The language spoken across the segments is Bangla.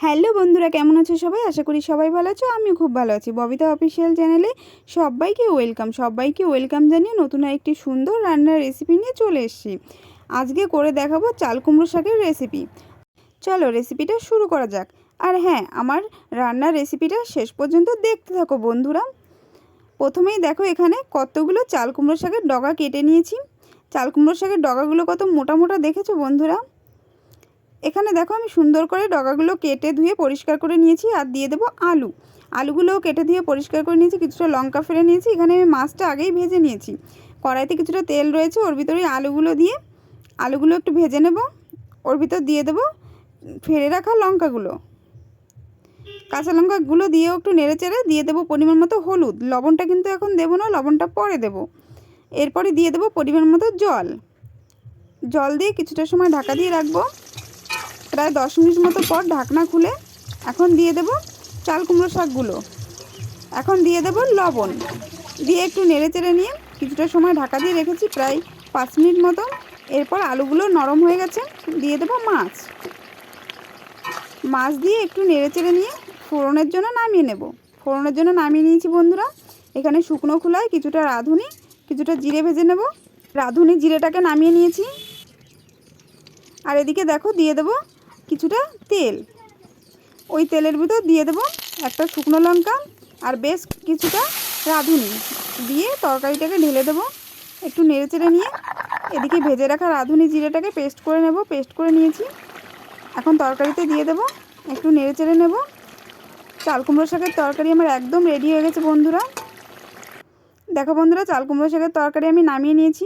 হ্যালো বন্ধুরা, কেমন আছো সবাই? আশা করি সবাই ভালো আছো। আমিও খুব ভালো আছি। ববিতা অফিসিয়াল চ্যানেলে সবাইকে ওয়েলকাম জানিয়ে নতুন একটি সুন্দর রান্নার রেসিপি নিয়ে চলে এসেছি। আজকে করে দেখাবো চাল কুমড়ো শাকের রেসিপি। চলো রেসিপিটা শুরু করা যাক। আর হ্যাঁ, আমার রান্নার রেসিপিটা শেষ পর্যন্ত দেখতে থাকো বন্ধুরা। প্রথমেই দেখো এখানে কতগুলো চাল কুমড়ো শাকের ডগা কেটে নিয়েছি। চাল কুমড়ো শাকের ডগাগুলো কত মোটা মোটা দেখেছো বন্ধুরা। এখানে দেখো আমি সুন্দর করে ডগাগুলো কেটে ধুয়ে পরিষ্কার করে নিয়েছি। আর দিয়ে দেবো আলুগুলোও কেটে ধুয়ে পরিষ্কার করে নিয়েছি। কিছুটা লঙ্কা ফেলে নিয়েছি। এখানে আমি মাছটা আগেই ভেজে নিয়েছি। কড়াইতে কিছুটা তেল রয়েছে, ওর ভিতরে আলুগুলো একটু ভেজে নেব। ওর ভিতর দিয়ে দেবো ফেলে রাখা লঙ্কাগুলো, কাঁচা লঙ্কাগুলো দিয়েও একটু নেড়ে চেড়ে দিয়ে দেবো পরিমাণ মতো হলুদ। লবণটা কিন্তু এখন দেবো না, লবণটা পরে দেবো। এরপরে দিয়ে দেবো পরিমাণ মতো জল দিয়ে কিছুটা সময় ঢাকা দিয়ে রাখবো। প্রায় 10 মিনিট মতো পর ঢাকনা খুলে এখন দিয়ে দেব চাল কুমড়ো শাকগুলো। এখন দিয়ে দেব লবণ দিয়ে একটু নেড়ে চেড়ে নিয়ে কিছুটা সময় ঢাকা দিয়ে রেখেছি, প্রায় 5 মিনিট মতো। এরপর আলুগুলো নরম হয়ে গেছে, দিয়ে দেব মাছ দিয়ে একটু নেড়ে চেড়ে নিয়ে ফোড়নের জন্য নামিয়ে নিয়েছি বন্ধুরা। এখানে শুকনো খোলায় কিছুটা রাঁধুনি, কিছুটা জিরে ভেজে নেব। রাঁধুনি জিরেটাকে নামিয়ে নিয়েছি। আর এদিকে দেখো দিয়ে দেব কিছুটা তেল। ওই তেলের ভিতর দিয়ে দেব একটা শুকনো লঙ্কা আর বেশ কিছুটা রাঁধুনি দিয়ে তরকারিটাকে ঢেলে দেব। একটু নেড়ে চেড়ে নিয়ে এদিকে ভেজে রাখা রাঁধুনি জিরেটাকে পেস্ট করে নিয়েছি। এখন তরকারিতে দিয়ে দেব, একটু নেড়ে চেড়ে নেব। চাল কুমড়ো শাকের তরকারি আমার একদম রেডি হয়ে গেছে বন্ধুরা। দেখো বন্ধুরা, চাল কুমড়ো শাকের তরকারি আমি নামিয়ে নিয়েছি।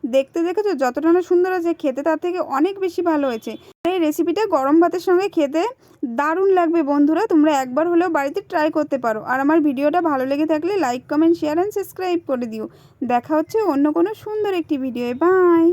দেখতে দেখেছো যতটা না সুন্দর আছে, খেতে তার থেকে অনেক বেশি ভালো হয়েছে। এই রেসিপিটা গরম ভাতের সঙ্গে খেতে দারুণ লাগবে বন্ধুরা। তোমরা একবার হলেও বাড়িতে ট্রাই করতে পারো। আর আমার ভিডিওটা ভালো লেগে থাকলে like, comment, share and subscribe করে দিও। দেখা হচ্ছে অন্য কোনো সুন্দর একটি ভিডিও। বাই।